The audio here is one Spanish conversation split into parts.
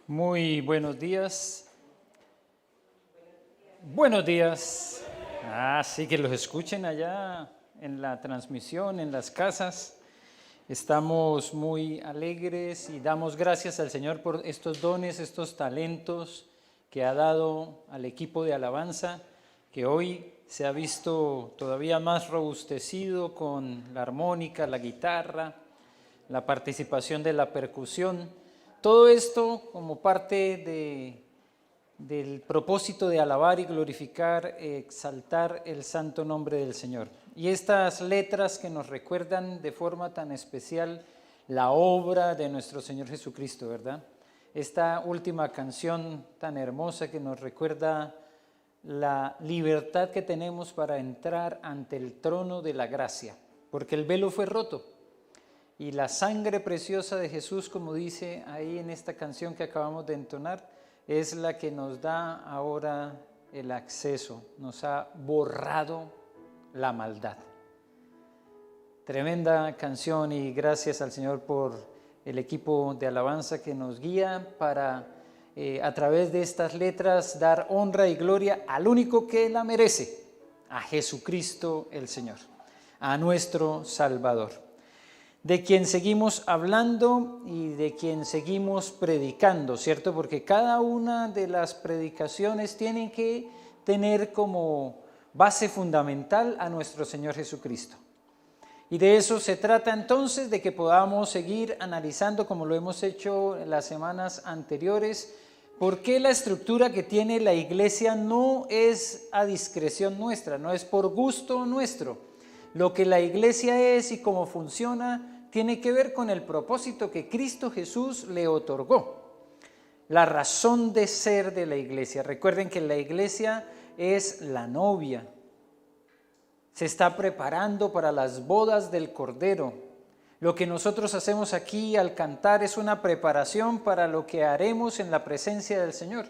Muy buenos días. Buenos días. Sí, que los escuchen allá en la transmisión, en las casas. Estamos muy alegres y damos gracias al Señor por estos dones, estos talentos que ha dado al equipo de alabanza, que hoy se ha visto todavía más robustecido con la armónica, la guitarra, la participación de la percusión. Todo esto como parte del propósito de alabar y glorificar, exaltar el santo nombre del Señor. Y estas letras que nos recuerdan de forma tan especial la obra de nuestro Señor Jesucristo, ¿verdad? Esta última canción tan hermosa que nos recuerda la libertad que tenemos para entrar ante el trono de la gracia, porque el velo fue roto. Y la sangre preciosa de Jesús, como dice ahí en esta canción que acabamos de entonar, es la que nos da ahora el acceso, nos ha borrado la maldad. Tremenda canción y gracias al Señor por el equipo de alabanza que nos guía para a través de estas letras dar honra y gloria al único que la merece, a Jesucristo el Señor, a nuestro Salvador, de quien seguimos hablando y de quien seguimos predicando, ¿cierto? Porque cada una de las predicaciones tiene que tener como base fundamental a nuestro Señor Jesucristo. Y de eso se trata entonces, de que podamos seguir analizando, como lo hemos hecho en las semanas anteriores, por qué la estructura que tiene la iglesia no es a discreción nuestra, no es por gusto nuestro. Lo que la iglesia es y cómo funciona tiene que ver con el propósito que Cristo Jesús le otorgó, la razón de ser de la iglesia. Recuerden que la iglesia es la novia, se está preparando para las bodas del Cordero. Lo que nosotros hacemos aquí al cantar es una preparación para lo que haremos en la presencia del Señor.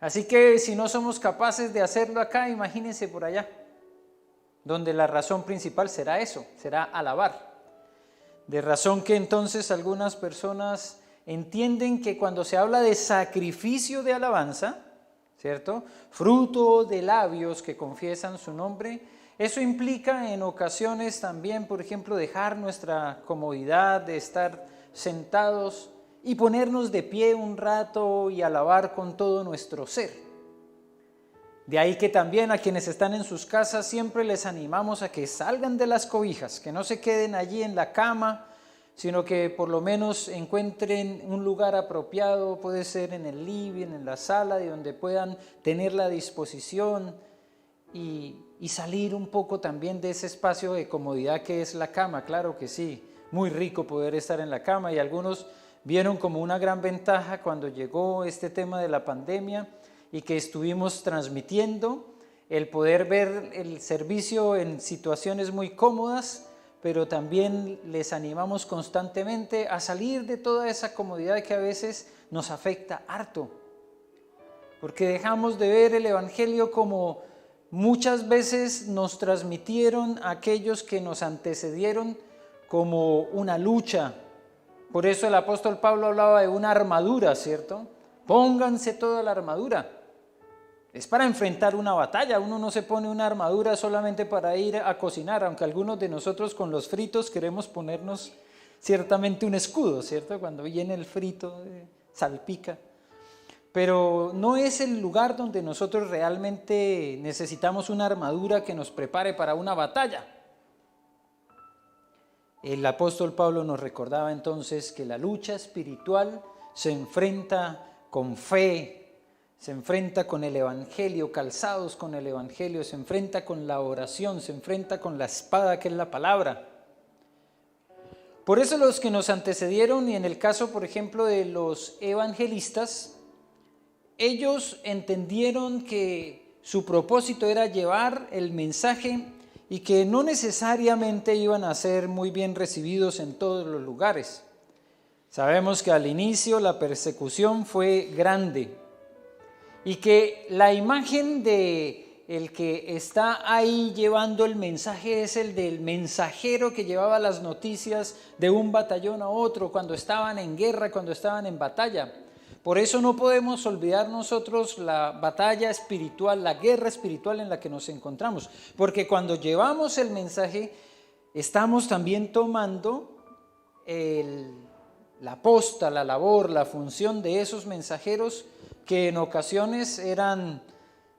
Así que si no somos capaces de hacerlo acá, imagínense por allá, donde la razón principal será eso, será alabar. De razón que entonces algunas personas entienden que cuando se habla de sacrificio de alabanza, ¿cierto? Fruto de labios que confiesan su nombre, eso implica en ocasiones también, por ejemplo, dejar nuestra comodidad de estar sentados y ponernos de pie un rato y alabar con todo nuestro ser. De ahí que también a quienes están en sus casas siempre les animamos a que salgan de las cobijas, que no se queden allí en la cama, sino que por lo menos encuentren un lugar apropiado, puede ser en el living, en la sala, de donde puedan tener la disposición y salir un poco también de ese espacio de comodidad que es la cama. Claro que sí, muy rico poder estar en la cama, y algunos vieron como una gran ventaja cuando llegó este tema de la pandemia y que estuvimos transmitiendo, el poder ver el servicio en situaciones muy cómodas, pero también les animamos constantemente a salir de toda esa comodidad que a veces nos afecta harto, porque dejamos de ver el Evangelio como muchas veces nos transmitieron aquellos que nos antecedieron, como una lucha. Por eso el apóstol Pablo hablaba de una armadura, ¿cierto? Pónganse toda la armadura. Es para enfrentar una batalla. Uno no se pone una armadura solamente para ir a cocinar, aunque algunos de nosotros con los fritos queremos ponernos ciertamente un escudo, ¿cierto? Cuando viene el frito, salpica. Pero no es el lugar donde nosotros realmente necesitamos una armadura que nos prepare para una batalla. El apóstol Pablo nos recordaba entonces que la lucha espiritual se enfrenta con fe, se enfrenta con el Evangelio, calzados con el Evangelio, se enfrenta con la oración, se enfrenta con la espada que es la palabra. Por eso los que nos antecedieron, y en el caso por ejemplo de los evangelistas, ellos entendieron que su propósito era llevar el mensaje y que no necesariamente iban a ser muy bien recibidos en todos los lugares. Sabemos que al inicio la persecución fue grande y que la imagen de el que está ahí llevando el mensaje es el del mensajero que llevaba las noticias de un batallón a otro cuando estaban en guerra, cuando estaban en batalla. Por eso no podemos olvidar nosotros la batalla espiritual, la guerra espiritual en la que nos encontramos, porque cuando llevamos el mensaje estamos también tomando la posta, la labor, la función de esos mensajeros que en ocasiones eran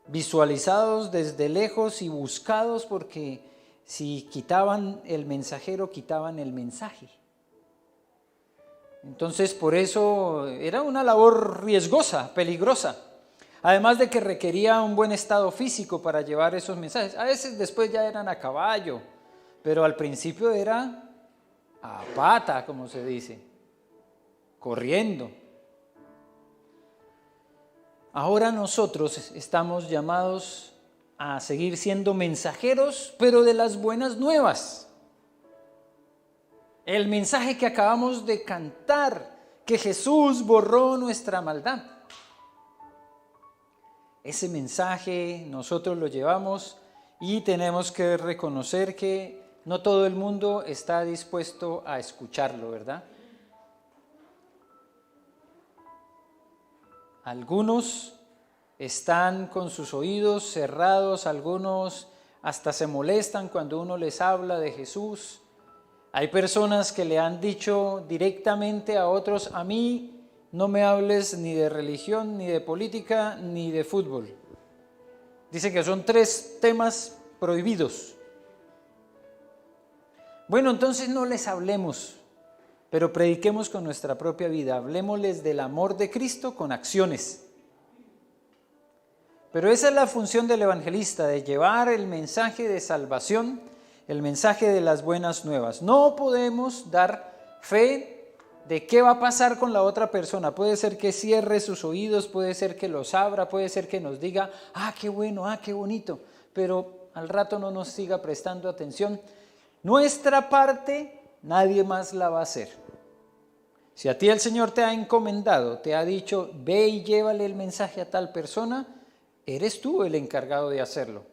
visualizados desde lejos y buscados, porque si quitaban el mensajero, quitaban el mensaje. Entonces, por eso era una labor riesgosa, peligrosa. Además de que requería un buen estado físico para llevar esos mensajes. A veces después ya eran a caballo, pero al principio era a pata, como se dice, corriendo. Ahora nosotros estamos llamados a seguir siendo mensajeros, pero de las buenas nuevas. El mensaje que acabamos de cantar, que Jesús borró nuestra maldad. Ese mensaje nosotros lo llevamos y tenemos que reconocer que no todo el mundo está dispuesto a escucharlo, ¿verdad? Algunos están con sus oídos cerrados, algunos hasta se molestan cuando uno les habla de Jesús. Hay personas que le han dicho directamente a otros: a mí no me hables ni de religión, ni de política, ni de fútbol. Dicen que son 3 temas prohibidos. Bueno, entonces no les hablemos, pero prediquemos con nuestra propia vida. Hablemosles del amor de Cristo con acciones. Pero esa es la función del evangelista, de llevar el mensaje de salvación, el mensaje de las buenas nuevas. No podemos dar fe de qué va a pasar con la otra persona. Puede ser que cierre sus oídos, puede ser que los abra, puede ser que nos diga: ah, qué bueno, ah, qué bonito, pero al rato no nos siga prestando atención. Nuestra parte nadie más la va a hacer. Si a ti el Señor te ha encomendado, te ha dicho: ve y llévale el mensaje a tal persona, eres tú el encargado de hacerlo.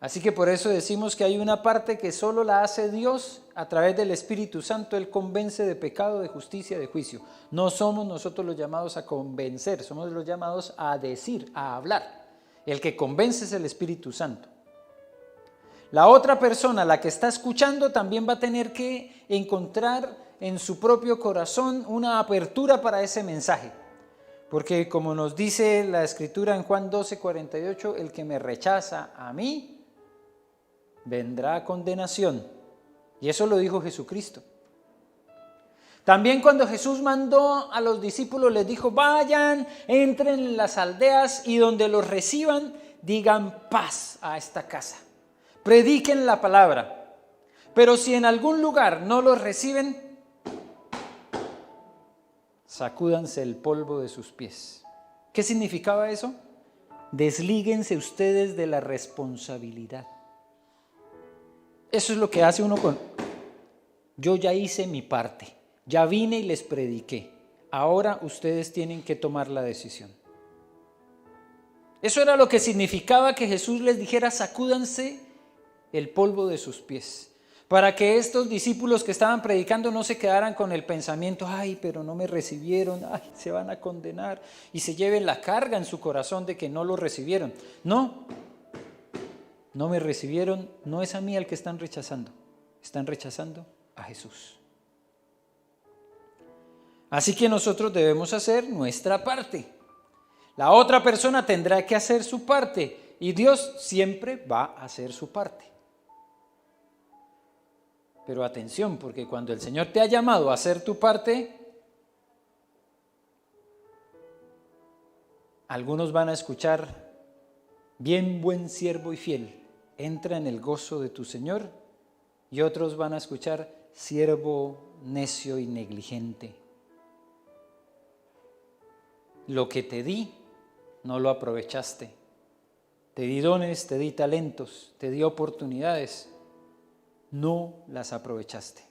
Así que por eso decimos que hay una parte que solo la hace Dios a través del Espíritu Santo. Él convence de pecado, de justicia, de juicio. No somos nosotros los llamados a convencer, somos los llamados a decir, a hablar. El que convence es el Espíritu Santo. La otra persona, la que está escuchando, también va a tener que encontrar en su propio corazón una apertura para ese mensaje. Porque como nos dice la Escritura en Juan 12:48, el que me rechaza a mí, vendrá a condenación. Y eso lo dijo Jesucristo. También cuando Jesús mandó a los discípulos, les dijo: vayan, entren en las aldeas y donde los reciban, digan paz a esta casa. Prediquen la palabra. Pero si en algún lugar no los reciben, sacúdanse el polvo de sus pies. ¿Qué significaba eso? Deslíguense ustedes de la responsabilidad. Eso es lo que hace uno con: yo ya hice mi parte, ya vine y les prediqué, ahora ustedes tienen que tomar la decisión. Eso era lo que significaba que Jesús les dijera: sacúdanse el polvo de sus pies, para que estos discípulos que estaban predicando no se quedaran con el pensamiento: ay, pero no me recibieron, ay, se van a condenar, y se lleven la carga en su corazón de que no lo recibieron. No me recibieron, no es a mí al que están rechazando a Jesús. Así que nosotros debemos hacer nuestra parte. La otra persona tendrá que hacer su parte y Dios siempre va a hacer su parte. Pero atención, porque cuando el Señor te ha llamado a hacer tu parte, algunos van a escuchar: bien, buen siervo y fiel, entra en el gozo de tu Señor. Y otros van a escuchar: siervo necio y negligente. Lo que te di, no lo aprovechaste. Te di dones, te di talentos, te di oportunidades, no las aprovechaste.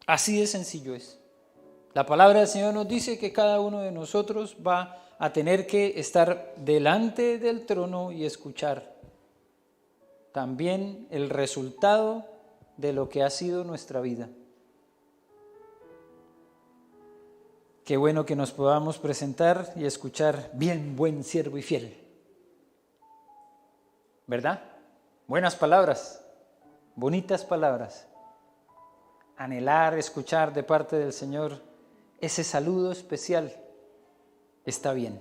Así de sencillo es. La palabra del Señor nos dice que cada uno de nosotros va a tener que estar delante del trono y escuchar también el resultado de lo que ha sido nuestra vida. Qué bueno que nos podamos presentar y escuchar: bien, buen siervo y fiel. ¿Verdad? Buenas palabras, bonitas palabras. Anhelar, escuchar de parte del Señor ese saludo especial está bien.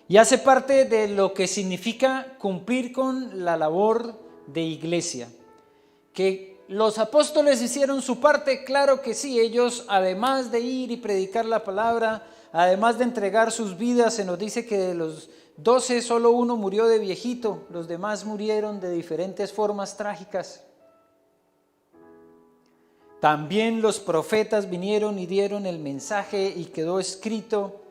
Y hace parte de lo que significa cumplir con la labor de iglesia. Que los apóstoles hicieron su parte, claro que sí. Ellos, además de ir y predicar la palabra, además de entregar sus vidas, se nos dice que de los 12 solo uno murió de viejito, los demás murieron de diferentes formas trágicas. También los profetas vinieron y dieron el mensaje y quedó escrito.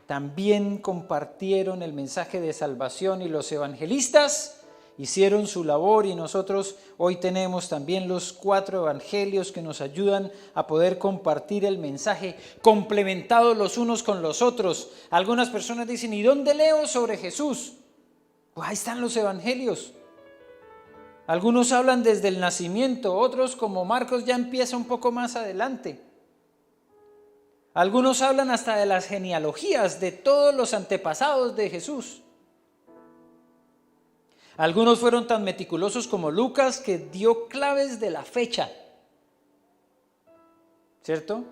También compartieron el mensaje de salvación y los evangelistas hicieron su labor, y nosotros hoy tenemos también los 4 evangelios que nos ayudan a poder compartir el mensaje, complementados los unos con los otros. Algunas personas dicen: ¿y dónde leo sobre Jesús? Pues ahí están los evangelios. Algunos hablan desde el nacimiento, otros, como Marcos, ya empieza un poco más adelante. Algunos hablan hasta de las genealogías de todos los antepasados de Jesús. Algunos fueron tan meticulosos como Lucas, que dio claves de la fecha, ¿cierto?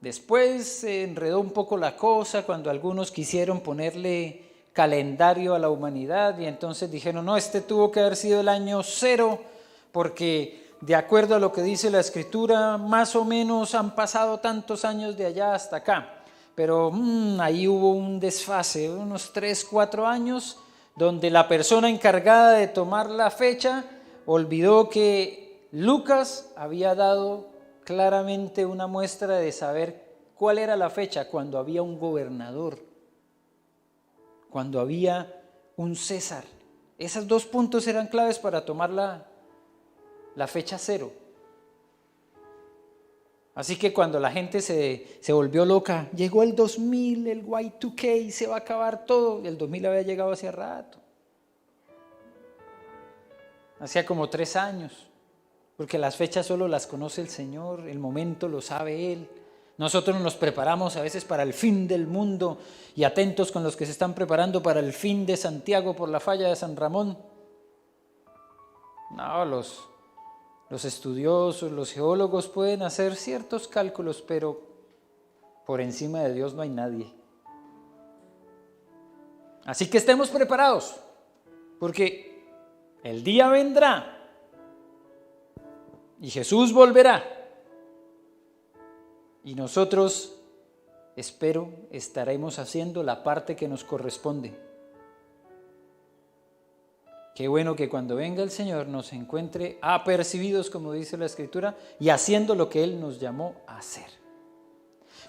Después se enredó un poco la cosa cuando algunos quisieron ponerle calendario a la humanidad, y entonces dijeron: no, este tuvo que haber sido el año 0, porque de acuerdo a lo que dice la Escritura, más o menos han pasado tantos años de allá hasta acá. Pero ahí hubo un desfase, unos 3, 4 años, donde la persona encargada de tomar la fecha olvidó que Lucas había dado claramente una muestra de saber cuál era la fecha: cuando había un gobernador, cuando había un César. Esos 2 puntos eran claves para tomar la fecha 0. Así que cuando la gente se volvió loca, llegó el 2000, el Y2K, se va a acabar todo. El 2000 había llegado hace rato. Hacía como 3 años, porque las fechas solo las conoce el Señor, el momento lo sabe Él. Nosotros nos preparamos a veces para el fin del mundo, y atentos con los que se están preparando para el fin de Santiago por la falla de San Ramón. No, los estudiosos, los geólogos pueden hacer ciertos cálculos, pero por encima de Dios no hay nadie. Así que estemos preparados, porque el día vendrá y Jesús volverá, y nosotros, espero, estaremos haciendo la parte que nos corresponde. Qué bueno que cuando venga el Señor nos encuentre apercibidos, como dice la Escritura, y haciendo lo que Él nos llamó a hacer.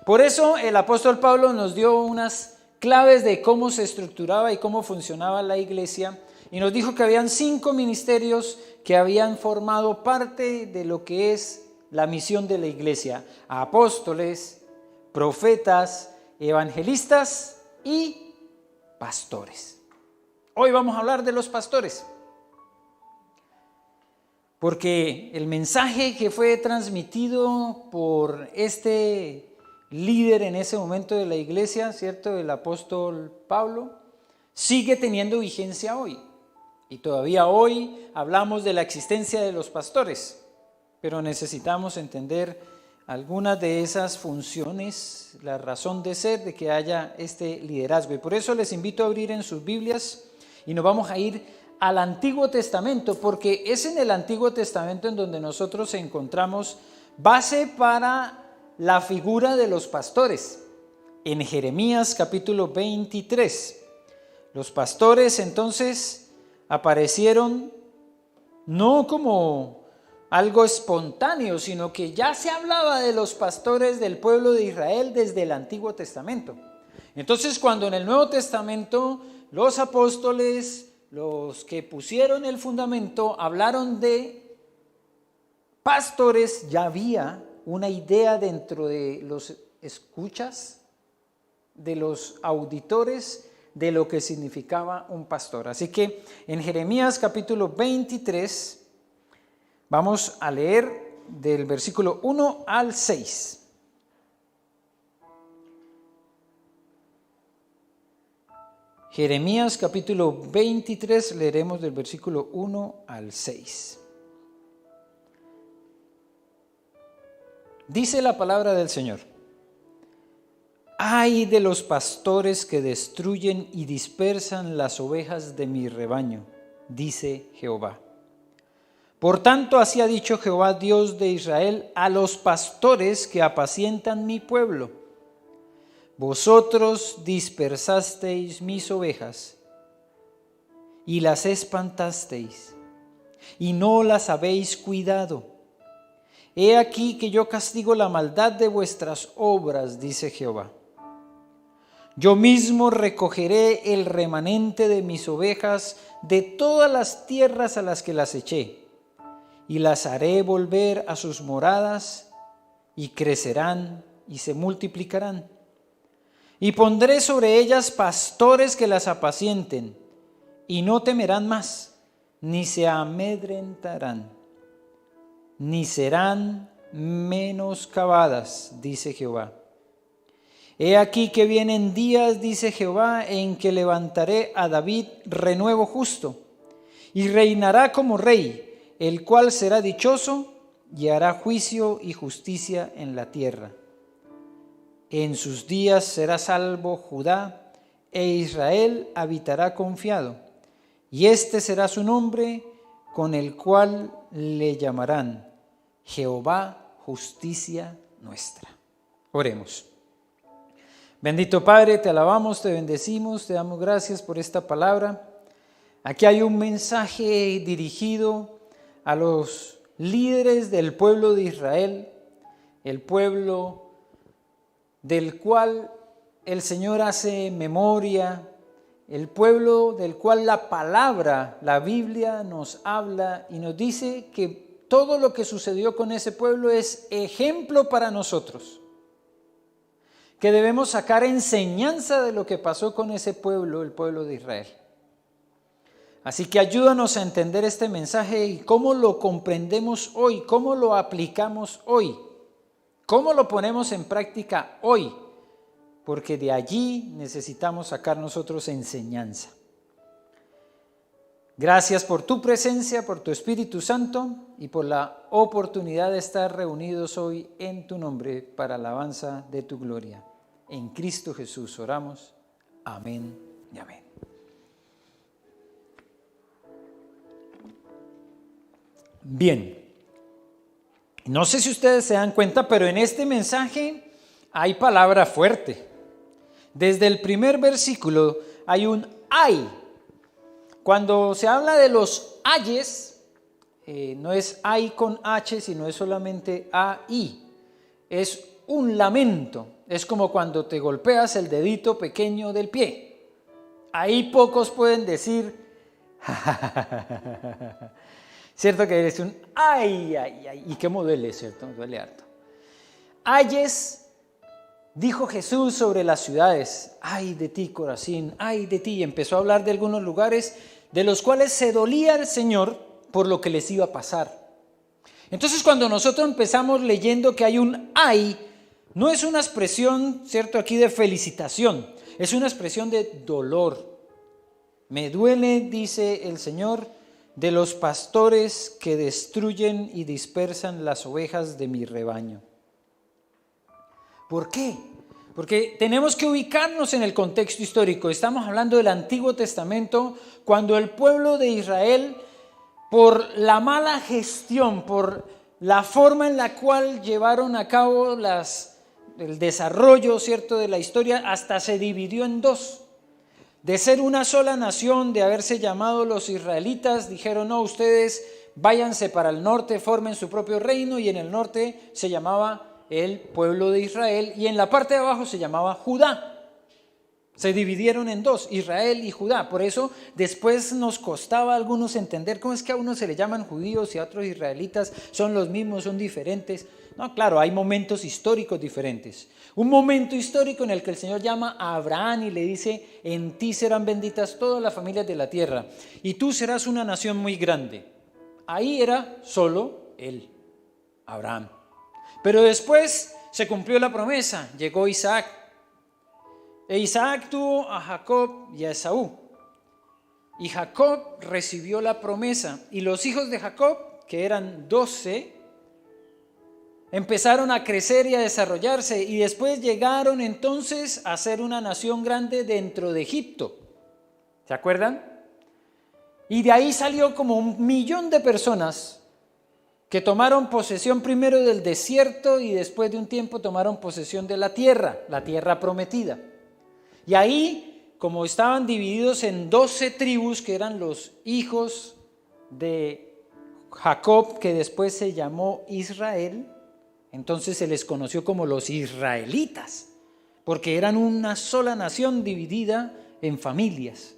Por eso el apóstol Pablo nos dio unas claves de cómo se estructuraba y cómo funcionaba la iglesia, y nos dijo que habían 5 ministerios que habían formado parte de lo que es la misión de la iglesia: apóstoles, profetas, evangelistas y pastores. Hoy vamos a hablar de los pastores, porque el mensaje que fue transmitido por este líder en ese momento de la iglesia, ¿cierto?, el apóstol Pablo, sigue teniendo vigencia hoy. Y todavía hoy hablamos de la existencia de los pastores, pero necesitamos entender algunas de esas funciones, la razón de ser de que haya este liderazgo. Y por eso les invito a abrir en sus Biblias, y nos vamos a ir al Antiguo Testamento, porque es en el Antiguo Testamento en donde nosotros encontramos base para la figura de los pastores. En Jeremías capítulo 23, los pastores entonces aparecieron no como algo espontáneo, sino que ya se hablaba de los pastores del pueblo de Israel desde el Antiguo Testamento. Entonces, cuando en el Nuevo Testamento los apóstoles, los que pusieron el fundamento, hablaron de pastores, ya había una idea dentro de los escuchas, de los auditores, de lo que significaba un pastor. Así que en Jeremías capítulo 23 vamos a leer del versículo 1 al 6. Jeremías capítulo 23, leeremos del versículo 1 al 6. Dice la palabra del Señor: Ay de los pastores que destruyen y dispersan las ovejas de mi rebaño, dice Jehová. Por tanto, así ha dicho Jehová, Dios de Israel, a los pastores que apacientan mi pueblo: Vosotros dispersasteis mis ovejas y las espantasteis, y no las habéis cuidado. He aquí que yo castigo la maldad de vuestras obras, dice Jehová. Yo mismo recogeré el remanente de mis ovejas de todas las tierras a las que las eché, y las haré volver a sus moradas, y crecerán y se multiplicarán. Y pondré sobre ellas pastores que las apacienten, y no temerán más, ni se amedrentarán, ni serán menoscabadas, dice Jehová. He aquí que vienen días, dice Jehová, en que levantaré a David renuevo justo, y reinará como rey, el cual será dichoso y hará juicio y justicia en la tierra. En sus días será salvo Judá, e Israel habitará confiado, y este será su nombre, con el cual le llamarán Jehová, justicia nuestra. Oremos. Bendito Padre, te alabamos, te bendecimos, te damos gracias por esta palabra. Aquí hay un mensaje dirigido a los líderes del pueblo de Israel, el pueblo del cual el Señor hace memoria, el pueblo del cual la palabra, la Biblia nos habla y nos dice que todo lo que sucedió con ese pueblo es ejemplo para nosotros, que debemos sacar enseñanza de lo que pasó con ese pueblo, el pueblo de Israel. Así que ayúdanos a entender este mensaje y cómo lo comprendemos hoy, cómo lo aplicamos hoy, cómo lo ponemos en práctica hoy, porque de allí necesitamos sacar nosotros enseñanza. Gracias por tu presencia, por tu Espíritu Santo y por la oportunidad de estar reunidos hoy en tu nombre para alabanza de tu gloria. En Cristo Jesús oramos. Amén y amén. Bien, no sé si ustedes se dan cuenta, pero en este mensaje hay palabra fuerte. Desde el primer versículo hay un ay. Cuando se habla de los ayes, no es ay con H, sino es solamente AI. Es un lamento. Es como cuando te golpeas el dedito pequeño del pie. Ahí pocos pueden decir, ¿cierto? Que es un ay, ay, ay. ¿Y cómo duele, cierto? Duele harto. Ayes, dijo Jesús sobre las ciudades. Ay de ti, Corazín, ay de ti. Y empezó a hablar de algunos lugares de los cuales se dolía el Señor por lo que les iba a pasar. Entonces, cuando nosotros empezamos leyendo que hay un ay, no es una expresión, ¿cierto?, aquí de felicitación, es una expresión de dolor. Me duele, dice el Señor, de los pastores que destruyen y dispersan las ovejas de mi rebaño. ¿Por qué? Porque tenemos que ubicarnos en el contexto histórico. Estamos hablando del Antiguo Testamento, cuando el pueblo de Israel, por la mala gestión, por la forma en la cual llevaron a cabo el desarrollo, ¿cierto?, de la historia, hasta se dividió en dos. De ser una sola nación, de haberse llamado los israelitas, dijeron, no, ustedes váyanse para el norte, formen su propio reino, y en el norte se llamaba el pueblo de Israel, y en la parte de abajo se llamaba Judá. Se dividieron en dos, Israel y Judá. Por eso después nos costaba a algunos entender cómo es que a unos se le llaman judíos y a otros israelitas son los mismos, son diferentes. No, claro, hay momentos históricos diferentes. Un momento histórico en el que el Señor llama a Abraham y le dice, en ti serán benditas todas las familias de la tierra y tú serás una nación muy grande. Ahí era solo él, Abraham. Pero después se cumplió la promesa, llegó Isaac. E Isaac tuvo a Jacob y a Esaú. Y Jacob recibió la promesa. Y los hijos de Jacob, que eran 12, empezaron a crecer y a desarrollarse. Y después llegaron entonces a ser una nación grande dentro de Egipto. ¿Se acuerdan? Y de ahí salió como 1.000.000 de personas que tomaron posesión primero del desierto y después de un tiempo tomaron posesión de la tierra prometida. Y ahí, como estaban divididos en 12 tribus, que eran los hijos de Jacob, que después se llamó Israel, entonces se les conoció como los israelitas, porque eran una sola nación dividida en familias.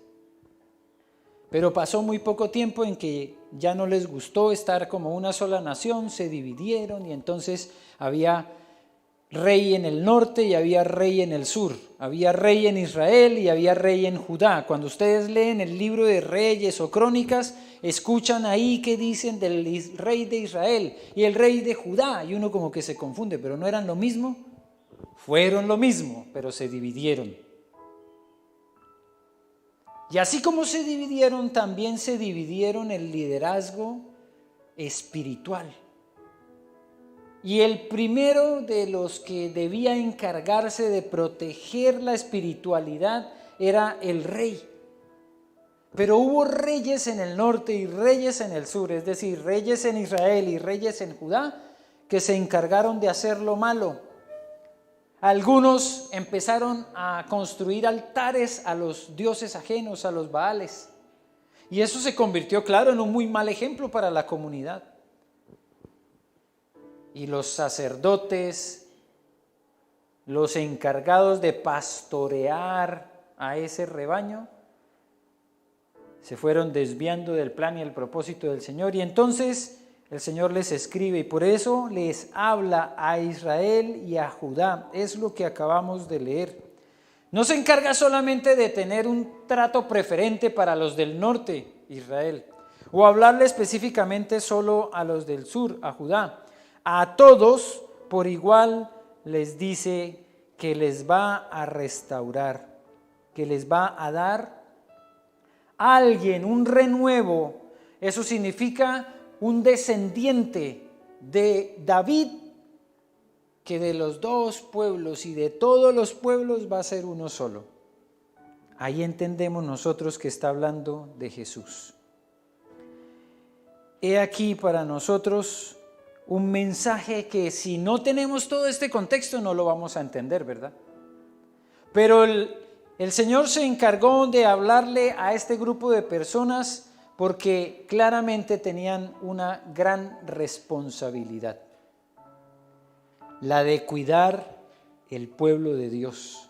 Pero pasó muy poco tiempo en que ya no les gustó estar como una sola nación, se dividieron y entonces había rey en el norte y había rey en el sur, había rey en Israel y había rey en Judá. Cuando ustedes leen el libro de Reyes o Crónicas, escuchan ahí que dicen del rey de Israel y el rey de Judá, y uno como que se confunde, pero ¿no eran lo mismo? Fueron lo mismo, pero se dividieron. Y así como se dividieron, también se dividieron el liderazgo espiritual. Y el primero de los que debía encargarse de proteger la espiritualidad era el rey. Pero hubo reyes en el norte y reyes en el sur, es decir, reyes en Israel y reyes en Judá, que se encargaron de hacer lo malo. Algunos empezaron a construir altares a los dioses ajenos, a los Baales. Y eso se convirtió, claro, en un muy mal ejemplo para la comunidad. Y los sacerdotes, los encargados de pastorear a ese rebaño, se fueron desviando del plan y el propósito del Señor. Y entonces el Señor les escribe y por eso les habla a Israel y a Judá. Es lo que acabamos de leer. No se encarga solamente de tener un trato preferente para los del norte, Israel, o hablarle específicamente solo a los del sur, a Judá. A todos por igual les dice que les va a restaurar, que les va a dar a alguien, un renuevo. Eso significa un descendiente de David, que de los dos pueblos y de todos los pueblos va a ser uno solo. Ahí entendemos nosotros que está hablando de Jesús. He aquí para nosotros un mensaje que si no tenemos todo este contexto no lo vamos a entender, ¿verdad? Pero el Señor se encargó de hablarle a este grupo de personas porque claramente tenían una gran responsabilidad, la de cuidar el pueblo de Dios.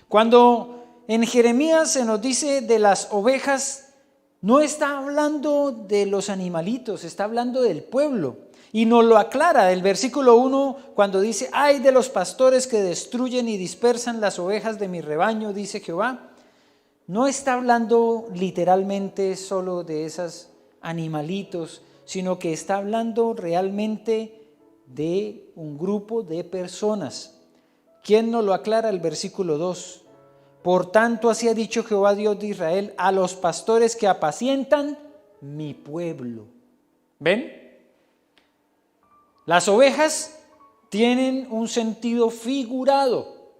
Cuando en Jeremías se nos dice de las ovejas, no está hablando de los animalitos, está hablando del pueblo. Y nos lo aclara el versículo 1 cuando dice: ay de los pastores que destruyen y dispersan las ovejas de mi rebaño, dice Jehová. No está hablando literalmente solo de esos animalitos, sino que está hablando realmente de un grupo de personas. ¿Quién nos lo aclara? El versículo 2. Por tanto, así ha dicho Jehová Dios de Israel a los pastores que apacientan mi pueblo. ¿Ven? Las ovejas tienen un sentido figurado.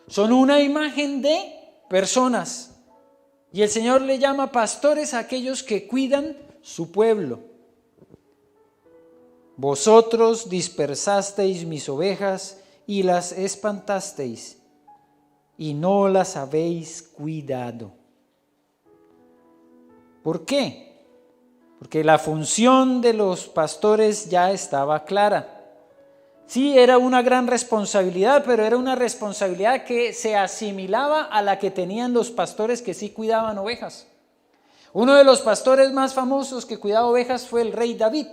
Son una imagen de personas. Y el Señor le llama pastores a aquellos que cuidan su pueblo. Vosotros dispersasteis mis ovejas y las espantasteis, y no las habéis cuidado. ¿Por qué? Porque la función de los pastores ya estaba clara. Sí, era una gran responsabilidad, pero era una responsabilidad que se asimilaba a la que tenían los pastores que sí cuidaban ovejas. Uno de los pastores más famosos que cuidaba ovejas fue el rey David.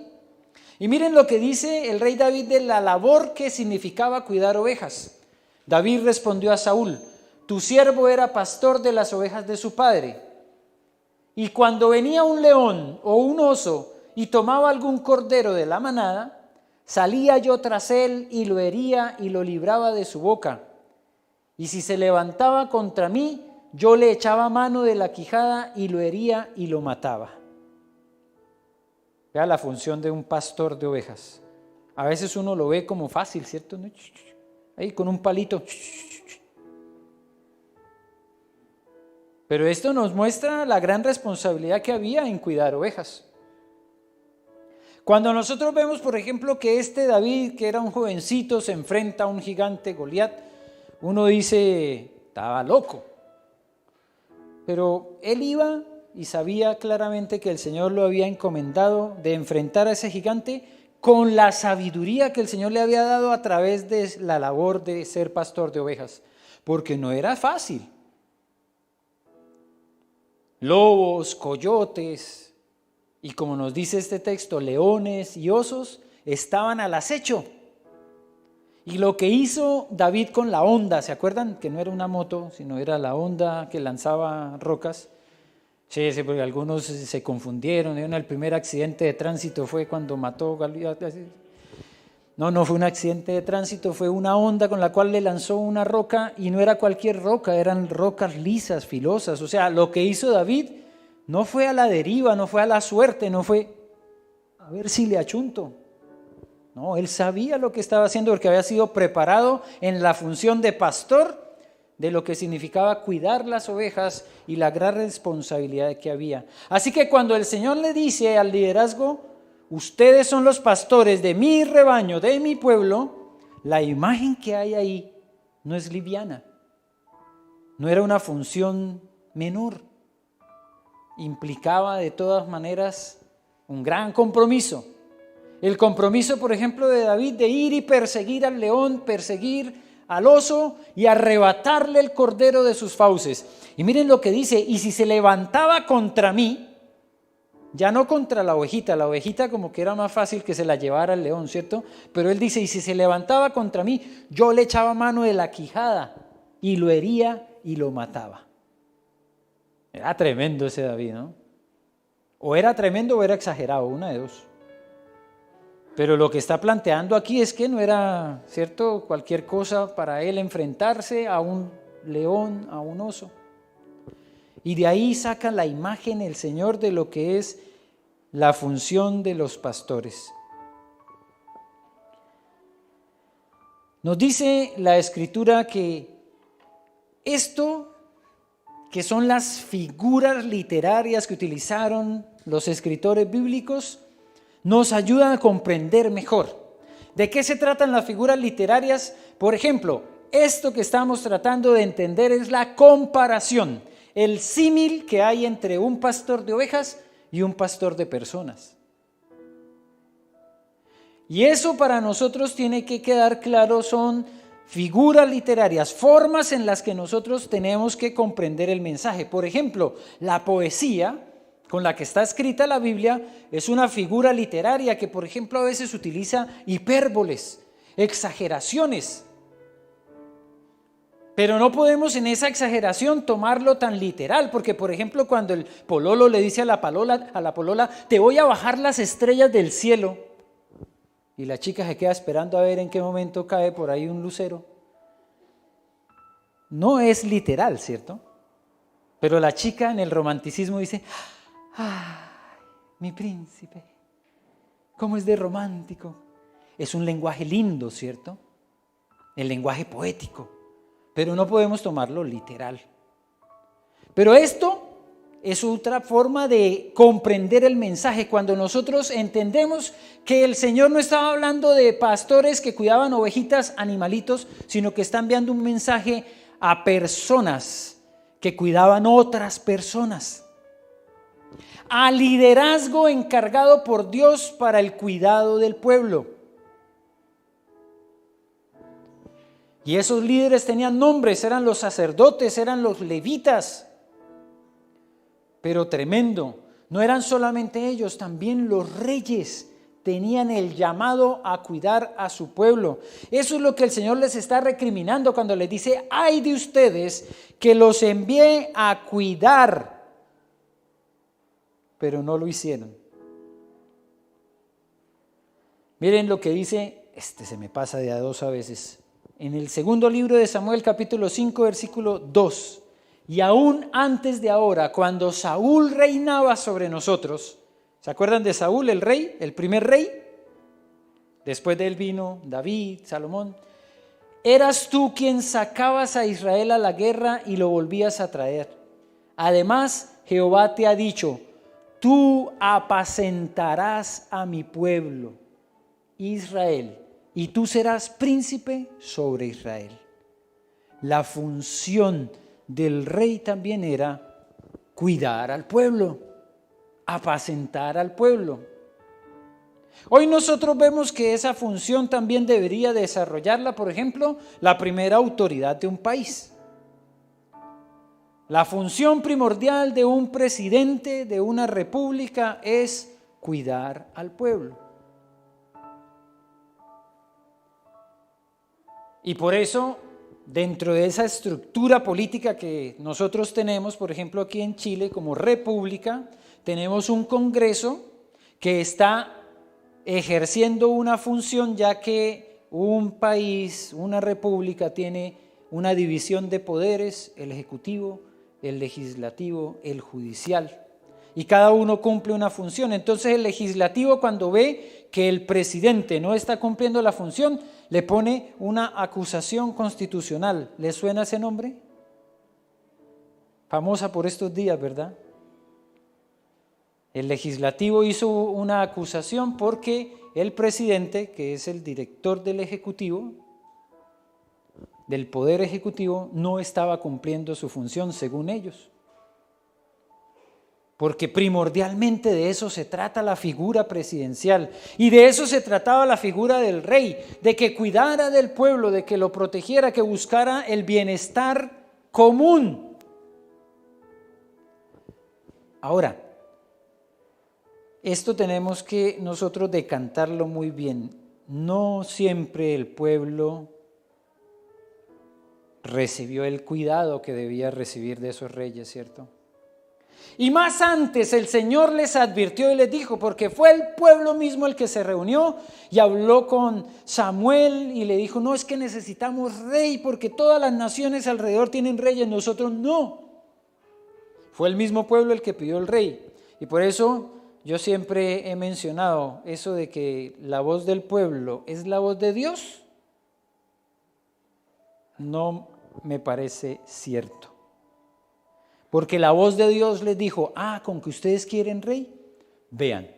Y miren lo que dice el rey David de la labor que significaba cuidar ovejas. David respondió a Saúl: tu siervo era pastor de las ovejas de su padre. Y cuando venía un león o un oso y tomaba algún cordero de la manada, salía yo tras él y lo hería y lo libraba de su boca. y si se levantaba contra mí, yo le echaba mano de la quijada y lo hería y lo mataba. Vea la función de un pastor de ovejas. A veces uno lo ve como fácil, ¿cierto? Ahí con un palito. Pero esto nos muestra la gran responsabilidad que había en cuidar ovejas. Cuando nosotros vemos, por ejemplo, que David, que era un jovencito, se enfrenta a un gigante Goliat, uno dice, estaba loco. Pero él iba y sabía claramente que el Señor lo había encomendado de enfrentar a ese gigante con la sabiduría que el Señor le había dado a través de la labor de ser pastor de ovejas, porque no era fácil. Lobos, coyotes y, como nos dice este texto, leones y osos estaban al acecho. Y lo que hizo David con la honda, ¿se acuerdan? Que no era una moto, sino era la honda que lanzaba rocas. Sí, porque algunos se confundieron. El primer accidente de tránsito fue cuando mató Goliat. No fue un accidente de tránsito, fue una honda con la cual le lanzó una roca, y no era cualquier roca, eran rocas lisas, filosas. O sea, lo que hizo David no fue a la deriva, no fue a la suerte, no fue a ver si le achunto. No, él sabía lo que estaba haciendo porque había sido preparado en la función de pastor, de lo que significaba cuidar las ovejas y la gran responsabilidad que había. Así que cuando el Señor le dice al liderazgo, ustedes son los pastores de mi rebaño, de mi pueblo, la imagen que hay ahí no es liviana. No era una función menor. Implicaba de todas maneras un gran compromiso. El compromiso, por ejemplo, de David de ir y perseguir al león, perseguir al oso y arrebatarle el cordero de sus fauces. Y miren lo que dice, y si se levantaba contra mí, ya no contra la ovejita como que era más fácil que se la llevara el león, ¿cierto? Pero él dice, y si se levantaba contra mí, yo le echaba mano de la quijada y lo hería y lo mataba. Era tremendo ese David, ¿no? O era tremendo o era exagerado, una de dos. Pero lo que está planteando aquí es que no era, ¿cierto?, cualquier cosa para él enfrentarse a un león, a un oso. Y de ahí saca la imagen el Señor de lo que es la función de los pastores. Nos dice la Escritura que esto, que son las figuras literarias que utilizaron los escritores bíblicos, nos ayudan a comprender mejor. ¿De qué se tratan las figuras literarias? Por ejemplo, esto que estamos tratando de entender es la comparación, el símil que hay entre un pastor de ovejas y un pastor de personas. Y eso para nosotros tiene que quedar claro, son figuras literarias, formas en las que nosotros tenemos que comprender el mensaje. Por ejemplo, la poesía con la que está escrita la Biblia es una figura literaria que, por ejemplo, a veces utiliza hipérboles, exageraciones. Pero no podemos en esa exageración tomarlo tan literal, porque, por ejemplo, cuando el pololo le dice a la polola, te voy a bajar las estrellas del cielo, y la chica se queda esperando a ver en qué momento cae por ahí un lucero. No es literal, ¿cierto? Pero la chica en el romanticismo dice, ¡ay, mi príncipe! ¿Cómo es de romántico? Es un lenguaje lindo, ¿cierto? El lenguaje poético, pero no podemos tomarlo literal. Pero esto es otra forma de comprender el mensaje, cuando nosotros entendemos que el Señor no estaba hablando de pastores que cuidaban ovejitas, animalitos, sino que está enviando un mensaje a personas que cuidaban otras personas. A liderazgo encargado por Dios para el cuidado del pueblo. Y esos líderes tenían nombres, eran los sacerdotes, eran los levitas. Pero tremendo, no eran solamente ellos, también los reyes tenían el llamado a cuidar a su pueblo. Eso es lo que el Señor les está recriminando cuando les dice, ay de ustedes que los envié a cuidar, pero no lo hicieron. Miren lo que dice, se me pasa de a dos a veces. en el segundo libro de Samuel, capítulo 5, versículo 2. Y aún antes de ahora, cuando Saúl reinaba sobre nosotros, ¿se acuerdan de Saúl, el rey, el primer rey? Después de él vino David, Salomón. Eras tú quien sacabas a Israel a la guerra y lo volvías a traer. Además, Jehová te ha dicho, tú apacentarás a mi pueblo, Israel, y tú serás príncipe sobre Israel. La función del rey también era cuidar al pueblo, apacentar al pueblo. Hoy nosotros vemos que esa función también debería desarrollarla, por ejemplo, la primera autoridad de un país. La función primordial de un presidente de una república es cuidar al pueblo. Y por eso, dentro de esa estructura política que nosotros tenemos, por ejemplo aquí en Chile como república, tenemos un Congreso que está ejerciendo una función, ya que un país, una república, tiene una división de poderes, el ejecutivo, el legislativo, el judicial, y cada uno cumple una función. Entonces el legislativo, cuando ve que el presidente no está cumpliendo la función, le pone una acusación constitucional. ¿Le suena ese nombre? Famosa por estos días, ¿verdad? El legislativo hizo una acusación porque el presidente, que es el director del ejecutivo, del poder ejecutivo, no estaba cumpliendo su función según ellos. Porque primordialmente de eso se trata la figura presidencial, y de eso se trataba la figura del rey, de que cuidara del pueblo, de que lo protegiera, que buscara el bienestar común. Ahora, esto tenemos que nosotros decantarlo muy bien. No siempre el pueblo recibió el cuidado que debía recibir de esos reyes, ¿cierto? Y más antes el Señor les advirtió y les dijo, porque fue el pueblo mismo el que se reunió y habló con Samuel y le dijo, no, es que necesitamos rey porque todas las naciones alrededor tienen reyes, nosotros no. Fue el mismo pueblo el que pidió el rey. Y por eso yo siempre he mencionado eso de que la voz del pueblo es la voz de Dios. No me parece cierto. Porque la voz de Dios les dijo, con que ustedes quieren rey, vean,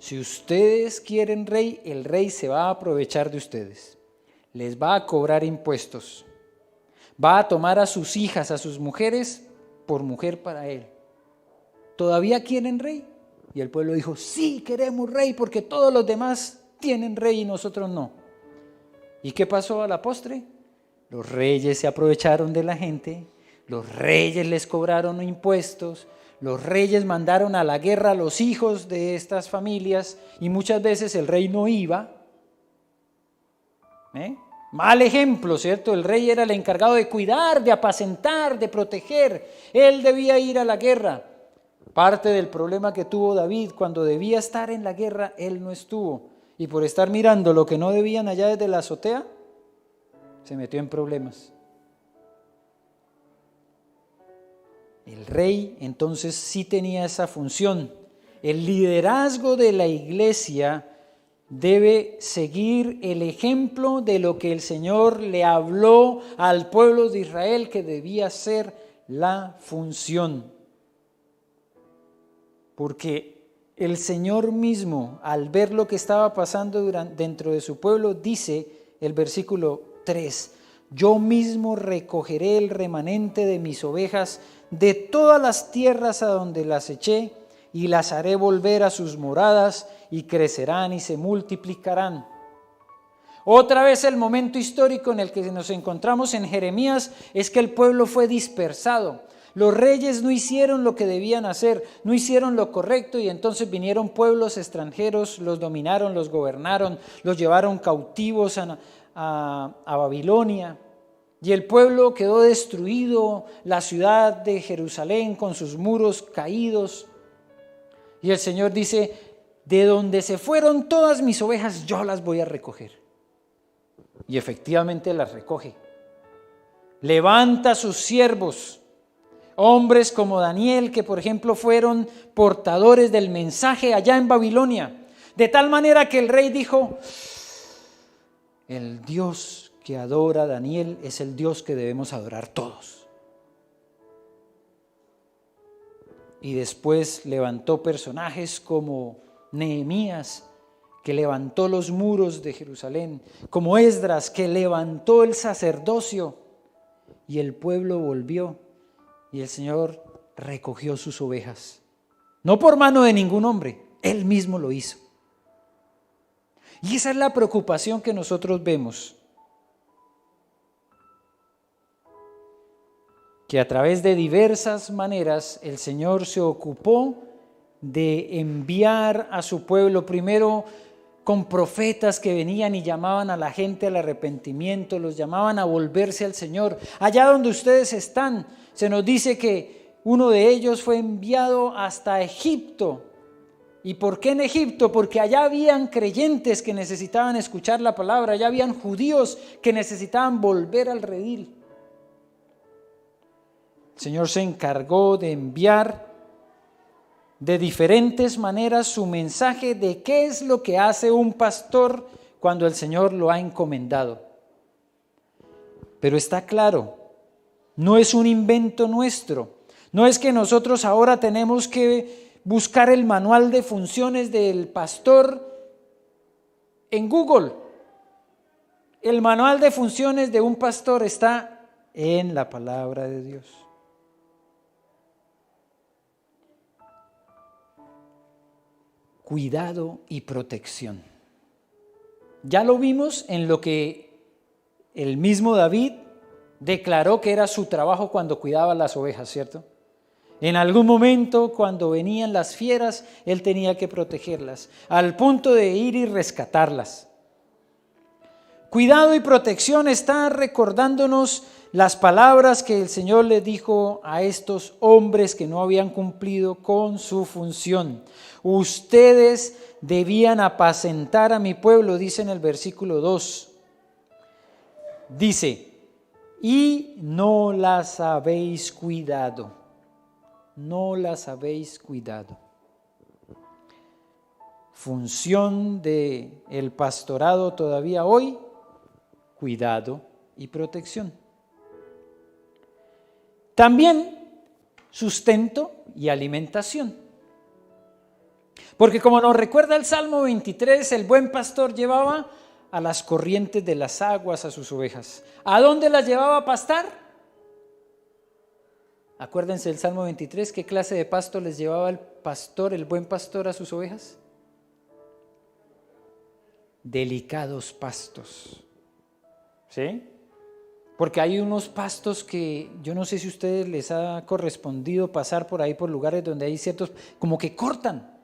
si ustedes quieren rey, el rey se va a aprovechar de ustedes, les va a cobrar impuestos, va a tomar a sus hijas, a sus mujeres, por mujer para él. ¿Todavía quieren rey? Y el pueblo dijo, sí, queremos rey, porque todos los demás tienen rey y nosotros no. ¿Y qué pasó a la postre? Los reyes se aprovecharon de la gente, los reyes les cobraron impuestos, los reyes mandaron a la guerra a los hijos de estas familias y muchas veces el rey no iba. Mal ejemplo, ¿cierto? El rey era el encargado de cuidar, de apacentar, de proteger. Él debía ir a la guerra. Parte del problema que tuvo David, cuando debía estar en la guerra, él no estuvo. Y por estar mirando lo que no debían allá desde la azotea, se metió en problemas. El rey entonces sí tenía esa función. El liderazgo de la iglesia debe seguir el ejemplo de lo que el Señor le habló al pueblo de Israel que debía ser la función. Porque el Señor mismo, al ver lo que estaba pasando dentro de su pueblo, dice el versículo 3, yo mismo recogeré el remanente de mis ovejas de todas las tierras a donde las eché y las haré volver a sus moradas y crecerán y se multiplicarán. Otra vez el momento histórico en el que nos encontramos en Jeremías es que el pueblo fue dispersado. Los reyes no hicieron lo que debían hacer, no hicieron lo correcto y entonces vinieron pueblos extranjeros, los dominaron, los gobernaron, los llevaron cautivos a Babilonia. Y el pueblo quedó destruido, la ciudad de Jerusalén con sus muros caídos. Y el Señor dice, de donde se fueron todas mis ovejas, yo las voy a recoger. Y efectivamente las recoge. Levanta a sus siervos, hombres como Daniel, que por ejemplo fueron portadores del mensaje allá en Babilonia, de tal manera que el rey dijo: el Dios que adora a Daniel es el Dios que debemos adorar todos. Y después levantó personajes como Nehemías, que levantó los muros de Jerusalén, como Esdras, que levantó el sacerdocio, y el pueblo volvió, y el Señor recogió sus ovejas, no por mano de ningún hombre, Él mismo lo hizo. Y esa es la preocupación que nosotros vemos, que a través de diversas maneras el Señor se ocupó de enviar a su pueblo, primero con profetas que venían y llamaban a la gente al arrepentimiento, los llamaban a volverse al Señor. Allá donde ustedes están, se nos dice que uno de ellos fue enviado hasta Egipto. ¿Y por qué en Egipto? Porque allá habían creyentes que necesitaban escuchar la palabra, allá habían judíos que necesitaban volver al redil. El Señor se encargó de enviar de diferentes maneras su mensaje de qué es lo que hace un pastor cuando el Señor lo ha encomendado. Pero está claro, no es un invento nuestro, no es que nosotros ahora tenemos que buscar el manual de funciones del pastor en Google. El manual de funciones de un pastor está en la palabra de Dios. Cuidado y protección. Ya lo vimos en lo que el mismo David declaró que era su trabajo cuando cuidaba las ovejas, ¿cierto? En algún momento, cuando venían las fieras, él tenía que protegerlas, al punto de ir y rescatarlas. Cuidado y protección está recordándonos las palabras que el Señor le dijo a estos hombres que no habían cumplido con su función. Ustedes debían apacentar a mi pueblo, dice en el versículo 2. Dice, y no las habéis cuidado. No las habéis cuidado. Función del pastorado todavía hoy, cuidado y protección. También sustento y alimentación. Porque como nos recuerda el Salmo 23, el buen pastor llevaba a las corrientes de las aguas a sus ovejas. ¿A dónde las llevaba a pastar? Acuérdense del Salmo 23, ¿qué clase de pasto les llevaba el pastor, el buen pastor, a sus ovejas? Delicados pastos. ¿Sí? Porque hay unos pastos que yo no sé si a ustedes les ha correspondido pasar por ahí, por lugares donde hay ciertos, como que cortan,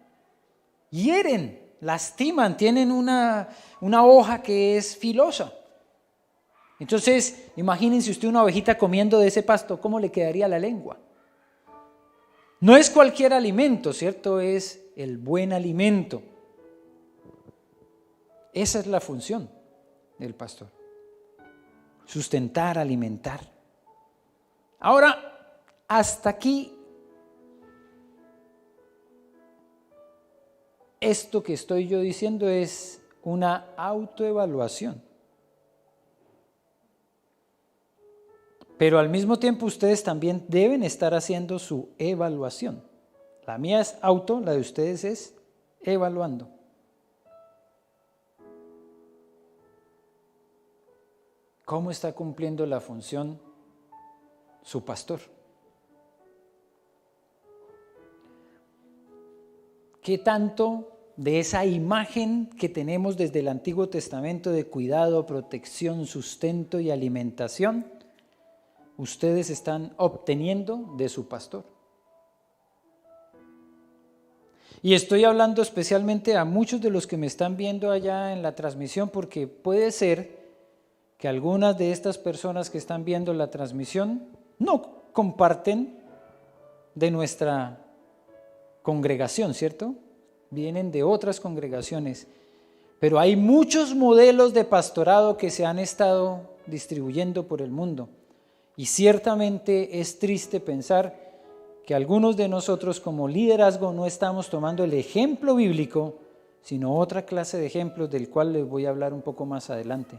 hieren, lastiman, tienen una hoja que es filosa. Entonces, imagínense usted una ovejita comiendo de ese pasto, ¿cómo le quedaría la lengua? No es cualquier alimento, ¿cierto? Es el buen alimento. Esa es la función del pastor. Sustentar, alimentar. Ahora, hasta aquí, esto que estoy yo diciendo es una autoevaluación. Pero al mismo tiempo ustedes también deben estar haciendo su evaluación. La mía es auto, la de ustedes es evaluando. ¿Cómo está cumpliendo la función su pastor? ¿Qué tanto de esa imagen que tenemos desde el Antiguo Testamento de cuidado, protección, sustento y alimentación ustedes están obteniendo de su pastor? Y estoy hablando especialmente a muchos de los que me están viendo allá en la transmisión, porque puede ser que algunas de estas personas que están viendo la transmisión no comparten de nuestra congregación, ¿cierto? Vienen de otras congregaciones, Pero hay muchos modelos de pastorado que se han estado distribuyendo por el mundo. Y ciertamente es triste pensar que algunos de nosotros como liderazgo no estamos tomando el ejemplo bíblico, sino otra clase de ejemplos del cual les voy a hablar un poco más adelante.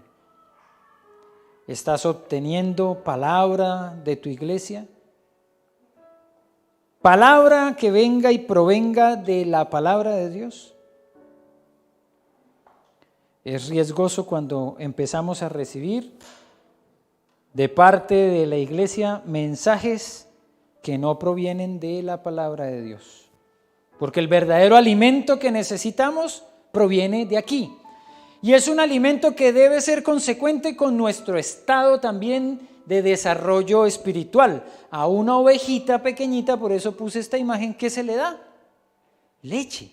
¿Estás obteniendo palabra de tu iglesia? Palabra que venga y provenga de la palabra de Dios. Es riesgoso cuando empezamos a recibir de parte de la iglesia mensajes que no provienen de la palabra de Dios. Porque el verdadero alimento que necesitamos proviene de aquí. Y es un alimento que debe ser consecuente con nuestro estado también de desarrollo espiritual. A una ovejita pequeñita, por eso puse esta imagen, ¿qué se le da? Leche.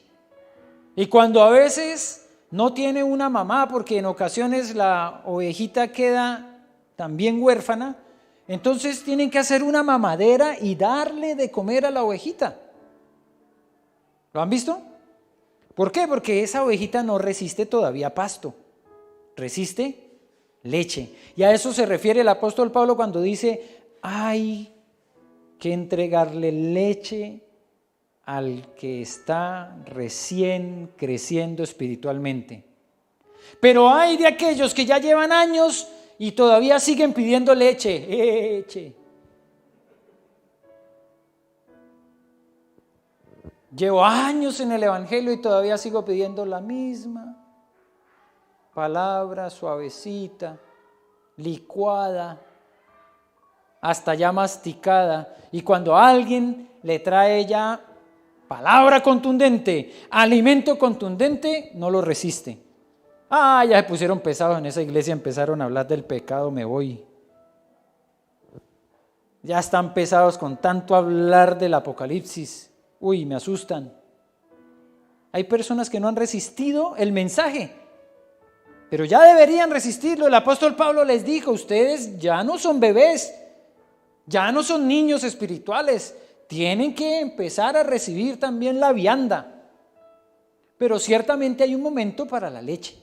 Y cuando a veces no tiene una mamá, porque en ocasiones la ovejita queda también huérfana, entonces tienen que hacer una mamadera y darle de comer a la ovejita. ¿Lo han visto? ¿Por qué? Porque esa ovejita no resiste todavía pasto, resiste leche. Y a eso se refiere el apóstol Pablo cuando dice, hay que entregarle leche al que está recién creciendo espiritualmente. Pero hay de aquellos que ya llevan años y todavía siguen pidiendo leche, leche. Llevo años en el evangelio y todavía sigo pidiendo la misma palabra suavecita, licuada, hasta ya masticada. Y cuando alguien le trae ya palabra contundente, alimento contundente, no lo resiste. Ya se pusieron pesados en esa iglesia, empezaron a hablar del pecado, me voy. Ya están pesados con tanto hablar del Apocalipsis. Uy, me asustan. Hay personas que no han resistido el mensaje, pero ya deberían resistirlo. El apóstol Pablo les dijo, ustedes ya no son bebés, ya no son niños espirituales, tienen que empezar a recibir también la vianda. Pero ciertamente hay un momento para la leche.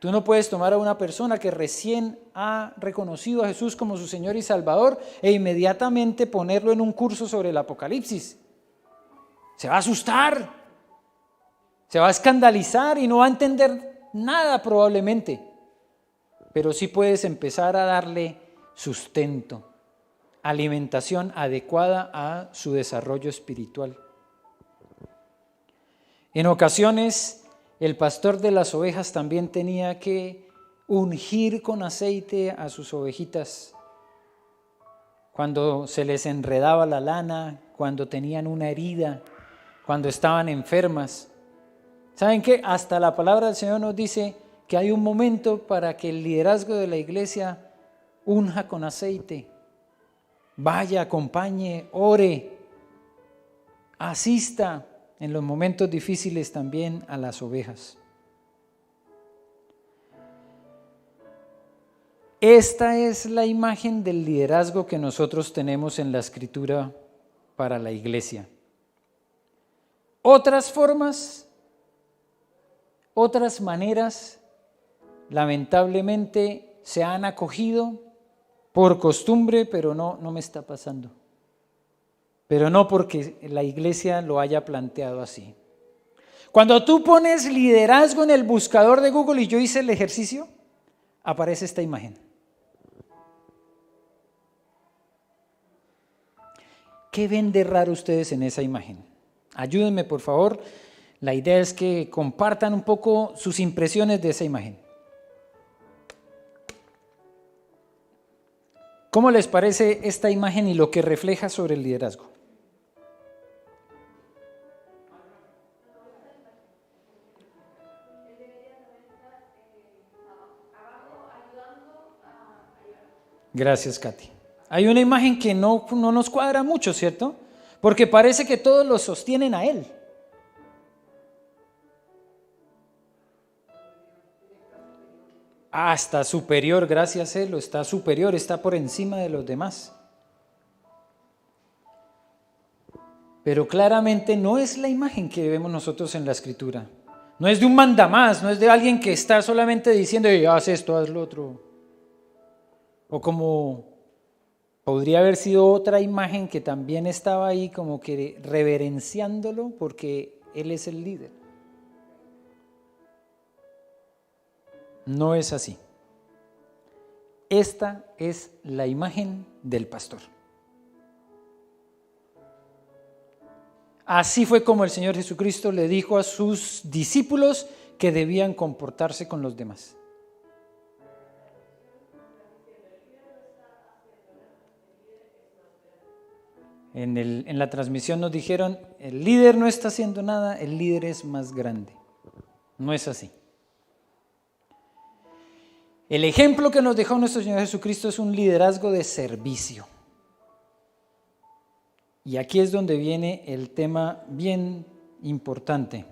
Tú no puedes tomar a una persona que recién ha reconocido a Jesús como su Señor y Salvador e inmediatamente ponerlo en un curso sobre el Apocalipsis. Se va a asustar, se va a escandalizar y no va a entender nada probablemente. Pero sí puedes empezar a darle sustento, alimentación adecuada a su desarrollo espiritual. En ocasiones, el pastor de las ovejas también tenía que ungir con aceite a sus ovejitas cuando se les enredaba la lana, cuando tenían una herida, cuando estaban enfermas. ¿Saben qué? Hasta la palabra del Señor nos dice que hay un momento para que el liderazgo de la iglesia unja con aceite. Vaya, acompañe, ore, asista en los momentos difíciles también a las ovejas. Esta es la imagen del liderazgo que nosotros tenemos en la Escritura para la iglesia. Otras formas, otras maneras, lamentablemente se han acogido por costumbre, pero no me está pasando. Pero no porque la iglesia lo haya planteado así. Cuando tú pones liderazgo en el buscador de Google y yo hice el ejercicio, aparece esta imagen. ¿Qué ven de raro ustedes en esa imagen? Ayúdenme, por favor. La idea es que compartan un poco sus impresiones de esa imagen. ¿Cómo les parece esta imagen y lo que refleja sobre el liderazgo? Gracias, Katy. Hay una imagen que no nos cuadra mucho, ¿cierto? Porque parece que todos lo sostienen a él. Está superior, gracias Elo, está superior, está por encima de los demás. Pero claramente no es la imagen que vemos nosotros en la Escritura. No es de un mandamás, no es de alguien que está solamente diciendo, haz esto, haz lo otro. O como podría haber sido otra imagen que también estaba ahí como que reverenciándolo porque él es el líder. No es así. Esta es la imagen del pastor. Así fue como el Señor Jesucristo le dijo a sus discípulos que debían comportarse con los demás. En la transmisión nos dijeron, el líder no está haciendo nada, el líder es más grande. No es así. El ejemplo que nos dejó nuestro Señor Jesucristo es un liderazgo de servicio. Y aquí es donde viene el tema bien importante.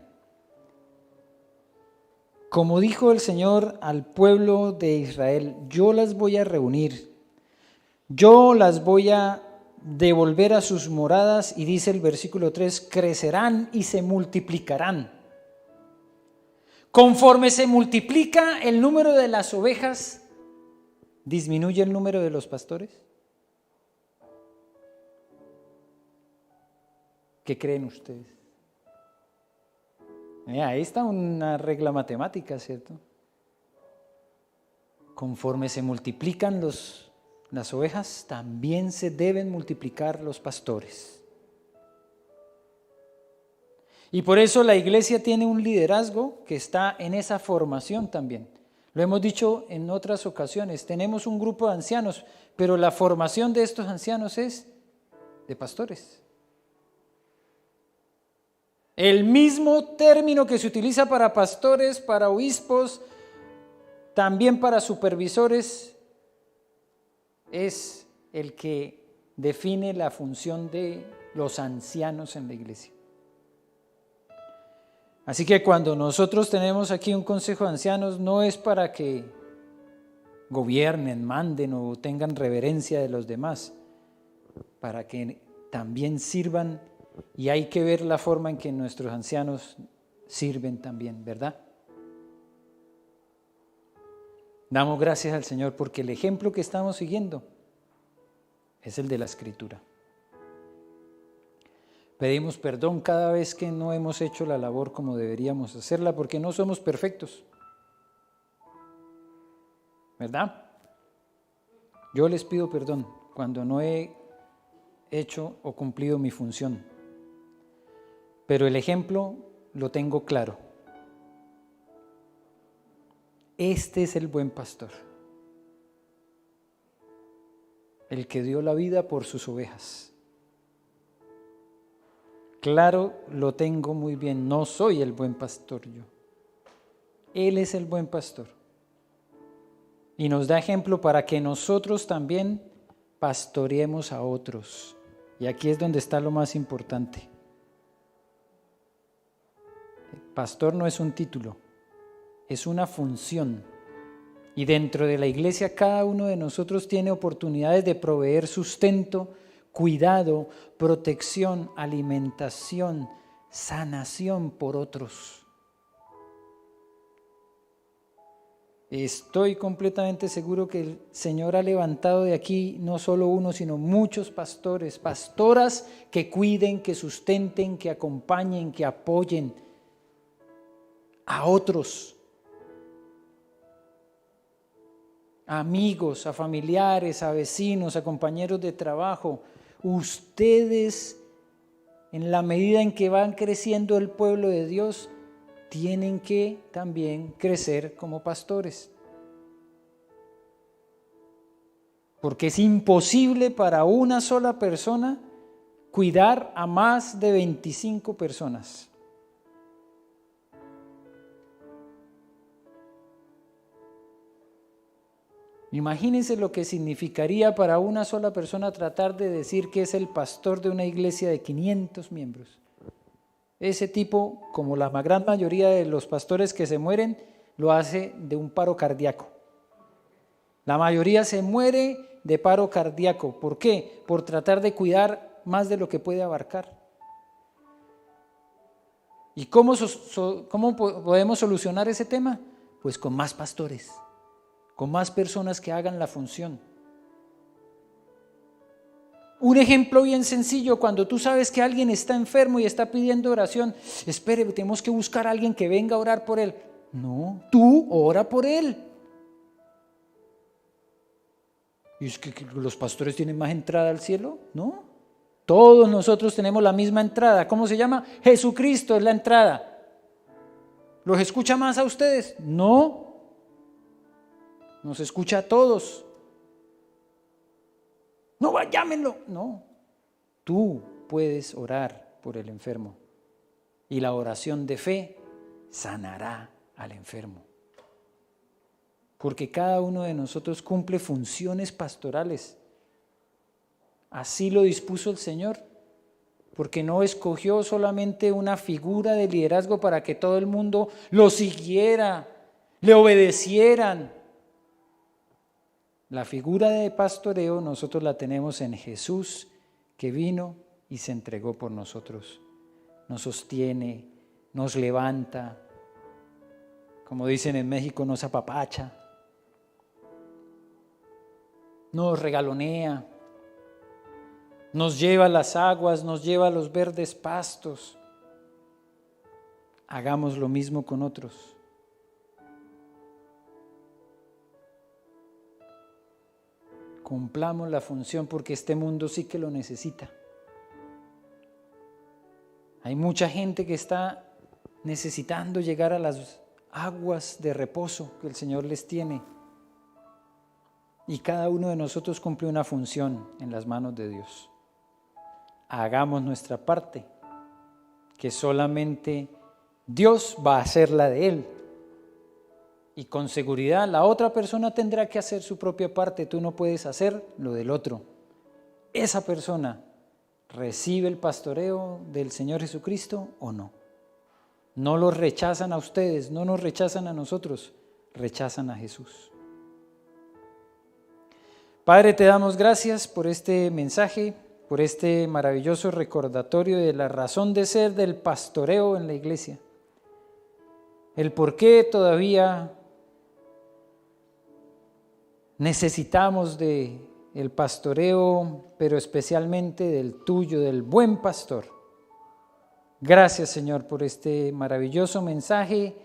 Como dijo el Señor al pueblo de Israel, yo las voy a reunir, yo las voy a devolver a sus moradas, y dice el versículo 3, crecerán y se multiplicarán. Conforme se multiplica el número de las ovejas, ¿disminuye el número de los pastores? ¿Qué creen ustedes? Ahí está una regla matemática, ¿cierto? Conforme se multiplican las ovejas, también se deben multiplicar los pastores. Y por eso la iglesia tiene un liderazgo que está en esa formación también. Lo hemos dicho en otras ocasiones, tenemos un grupo de ancianos, pero la formación de estos ancianos es de pastores. El mismo término que se utiliza para pastores, para obispos, también para supervisores, es el que define la función de los ancianos en la iglesia. Así que cuando nosotros tenemos aquí un consejo de ancianos, no es para que gobiernen, manden o tengan reverencia de los demás, para que también sirvan, y hay que ver la forma en que nuestros ancianos sirven también, ¿verdad? Damos gracias al Señor porque el ejemplo que estamos siguiendo es el de la Escritura. Pedimos perdón cada vez que no hemos hecho la labor como deberíamos hacerla, porque no somos perfectos, ¿verdad? Yo les pido perdón cuando no he hecho o cumplido mi función, pero el ejemplo lo tengo claro. Este es el buen pastor, el que dio la vida por sus ovejas. Claro, lo tengo muy bien, no soy el buen pastor yo. Él es el buen pastor. Y nos da ejemplo para que nosotros también pastoreemos a otros. Y aquí es donde está lo más importante. El pastor no es un título, es una función. Y dentro de la iglesia cada uno de nosotros tiene oportunidades de proveer sustento, cuidado, protección, alimentación, sanación por otros. Estoy completamente seguro que el Señor ha levantado de aquí no solo uno, sino muchos pastores, pastoras que cuiden, que sustenten, que acompañen, que apoyen a otros, a amigos, a familiares, a vecinos, a compañeros de trabajo. Ustedes, en la medida en que van creciendo el pueblo de Dios, tienen que también crecer como pastores. Porque es imposible para una sola persona cuidar a más de 25 personas. Imagínense lo que significaría para una sola persona tratar de decir que es el pastor de una iglesia de 500 miembros. Ese tipo, como la gran mayoría de los pastores que se mueren, lo hace de un paro cardíaco. La mayoría se muere de paro cardíaco. ¿Por qué? Por tratar de cuidar más de lo que puede abarcar. ¿Y cómo podemos solucionar ese tema? Pues con más pastores, con más personas que hagan la función. Un ejemplo bien sencillo: cuando tú sabes que alguien está enfermo y está pidiendo oración, espere, tenemos que buscar a alguien que venga a orar por él. No, tú ora por él. ¿Y es que los pastores tienen más entrada al cielo? No, todos nosotros tenemos la misma entrada. ¿Cómo se llama? Jesucristo es la entrada. ¿Los escucha más a ustedes? No, nos escucha a todos. No, llámenlo. No, tú puedes orar por el enfermo y la oración de fe sanará al enfermo. Porque cada uno de nosotros cumple funciones pastorales. Así lo dispuso el Señor, porque no escogió solamente una figura de liderazgo para que todo el mundo lo siguiera, le obedecieran. La figura de pastoreo nosotros la tenemos en Jesús, que vino y se entregó por nosotros. Nos sostiene, nos levanta, como dicen en México, nos apapacha, nos regalonea, nos lleva a las aguas, nos lleva a los verdes pastos. Hagamos lo mismo con otros. Cumplamos la función, porque este mundo sí que lo necesita. Hay mucha gente que está necesitando llegar a las aguas de reposo que el Señor les tiene. Y cada uno de nosotros cumple una función en las manos de Dios. Hagamos nuestra parte, que solamente Dios va a hacer la de Él. Y con seguridad la otra persona tendrá que hacer su propia parte. Tú no puedes hacer lo del otro. Esa persona recibe el pastoreo del Señor Jesucristo o no. No los rechazan a ustedes, no nos rechazan a nosotros, rechazan a Jesús. Padre, te damos gracias por este mensaje, por este maravilloso recordatorio de la razón de ser del pastoreo en la iglesia. El por qué todavía necesitamos del pastoreo, pero especialmente del tuyo, del buen pastor. Gracias, Señor, por este maravilloso mensaje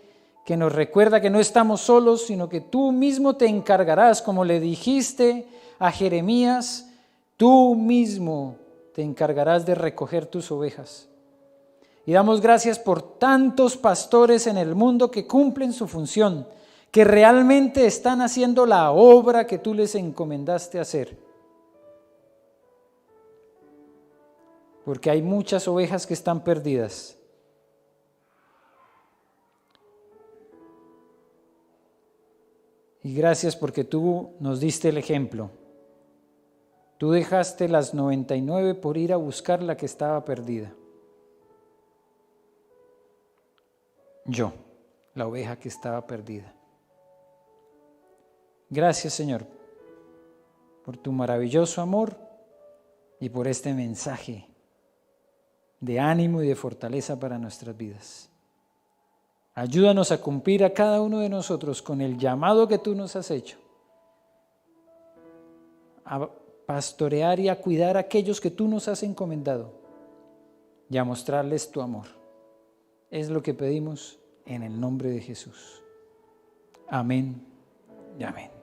que nos recuerda que no estamos solos, sino que tú mismo te encargarás, como le dijiste a Jeremías, tú mismo te encargarás de recoger tus ovejas. Y damos gracias por tantos pastores en el mundo que cumplen su función, que realmente están haciendo la obra que tú les encomendaste hacer. Porque hay muchas ovejas que están perdidas. Y gracias porque tú nos diste el ejemplo. Tú dejaste las 99 por ir a buscar la que estaba perdida. Yo, la oveja que estaba perdida. Gracias, Señor, por tu maravilloso amor y por este mensaje de ánimo y de fortaleza para nuestras vidas. Ayúdanos a cumplir a cada uno de nosotros con el llamado que tú nos has hecho, a pastorear y a cuidar a aquellos que tú nos has encomendado y a mostrarles tu amor. Es lo que pedimos en el nombre de Jesús. Amén y amén.